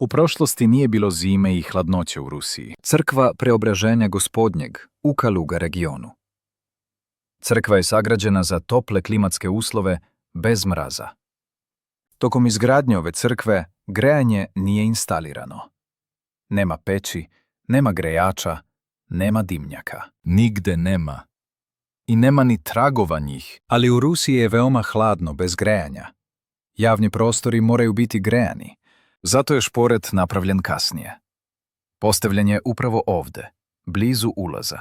U prošlosti nije bilo zime i hladnoće u Rusiji. Crkva Preobraženja Gospodnjeg u Kaluga regionu. Crkva je sagrađena za tople klimatske uslove bez mraza. Tokom izgradnje ove crkve grejanje nije instalirano. Nema peći, nema grejača, nema dimnjaka. Nigde nema. I nema ni tragova njih. Ali u Rusiji je veoma hladno bez grejanja. Javni prostori moraju biti grejani. Zato je šporet napravljen kasnije. Postavljen je upravo ovde, blizu ulaza,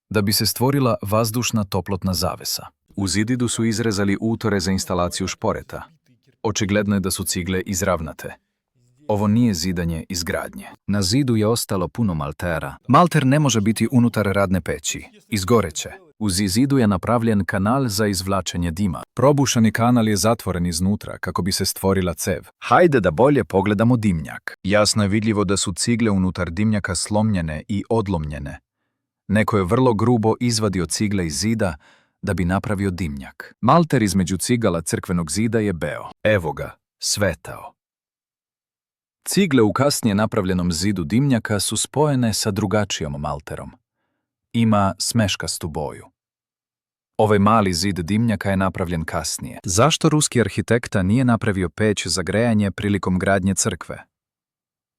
da bi se stvorila vazdušna toplotna zavesa. U zididu su izrezali utore za instalaciju šporeta. Očigledno je da su cigle izravnate. Ovo nije zidanje izgradnje. Na zidu je ostalo puno maltera. Malter ne može biti unutar radne peći. Izgoreće. Uz zidu je napravljen kanal za izvlačenje dima. Probušani kanal je zatvoren iznutra kako bi se stvorila cev. Hajde da bolje pogledamo dimnjak. Jasno je vidljivo da su cigle unutar dimnjaka slomljene i odlomljene. Neko je vrlo grubo izvadio cigle iz zida da bi napravio dimnjak. Malter između cigala crkvenog zida je beo. Evo ga, svetao. Cigle u kasnije napravljenom zidu dimnjaka su spojene sa drugačijom malterom. Ima smeškastu boju. Ovaj mali zid dimnjaka je napravljen kasnije. Zašto ruski arhitekta nije napravio peć za grejanje prilikom gradnje crkve?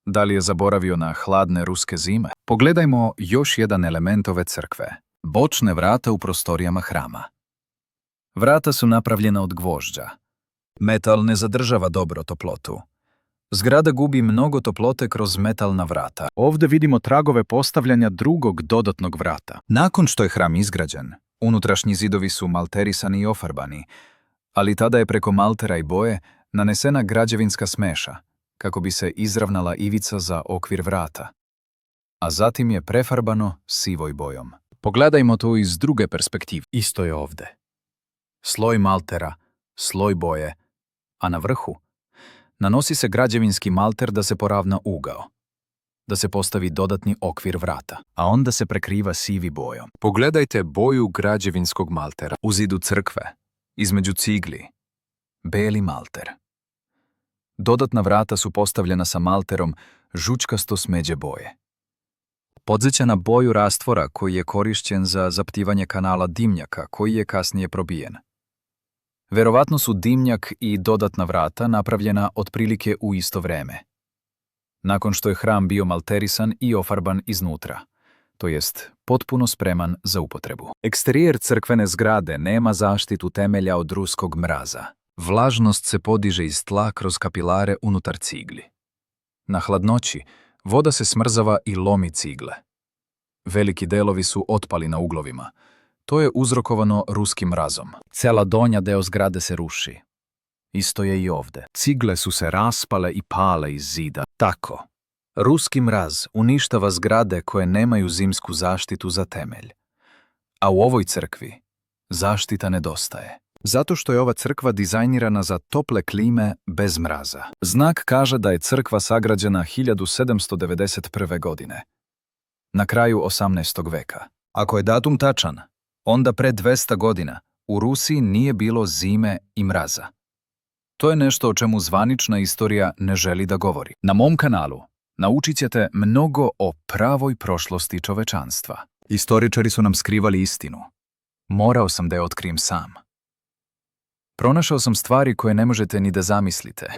Da li je zaboravio na hladne ruske zime? Pogledajmo još jedan element ove crkve. Bočne vrata u prostorijama hrama. Vrata su napravljena od gvožđa. Metal ne zadržava dobro toplotu. Zgrada gubi mnogo toplote kroz metalna vrata. Ovdje vidimo tragove postavljanja drugog dodatnog vrata. Nakon što je hram izgrađen, unutrašnji zidovi su malterisani i ofarbani, ali tada je preko maltera i boje nanesena građevinska smeša, kako bi se izravnala ivica za okvir vrata. A zatim je prefarbano sivoj bojom. Pogledajmo to iz druge perspektive. Isto je ovdje. Sloj maltera, sloj boje, a na vrhu nanosi se građevinski malter da se poravna ugao, da se postavi dodatni okvir vrata, a onda se prekriva sivi bojom. Pogledajte boju građevinskog maltera u zidu crkve, između cigli, beli malter. Dodatna vrata su postavljena sa malterom žučkasto smeđe boje. Podsjeća na boju rastvora koji je korišćen za zaptivanje kanala dimnjaka koji je kasnije probijen. Verovatno su dimnjak i dodatna vrata napravljena otprilike u isto vreme. Nakon što je hram bio malterisan i ofarban iznutra, to jest potpuno spreman za upotrebu. Eksterijer crkvene zgrade nema zaštitu temelja od ruskog mraza. Vlažnost se podiže iz tla kroz kapilare unutar cigli. Na hladnoći voda se smrzava i lomi cigle. Veliki delovi su otpali na uglovima. To je uzrokovano ruskim mrazom. Cela donja deo zgrade se ruši. Isto je i ovde. Cigle su se raspale i pale iz zida. Tako. Ruski mraz uništava zgrade koje nemaju zimsku zaštitu za temelj. A u ovoj crkvi zaštita nedostaje. Zato što je ova crkva dizajnirana za tople klime bez mraza. Znak kaže da je crkva sagrađena 1791. godine. Na kraju 18. veka. Ako je datum tačan, onda pre 200 godina u Rusiji nije bilo zime i mraza. To je nešto o čemu zvanična istorija ne želi da govori. Na mom kanalu naučit ćete mnogo o pravoj prošlosti čovečanstva. Istoričari su nam skrivali istinu. Morao sam da je otkrijem sam. Pronašao sam stvari koje ne možete ni da zamislite.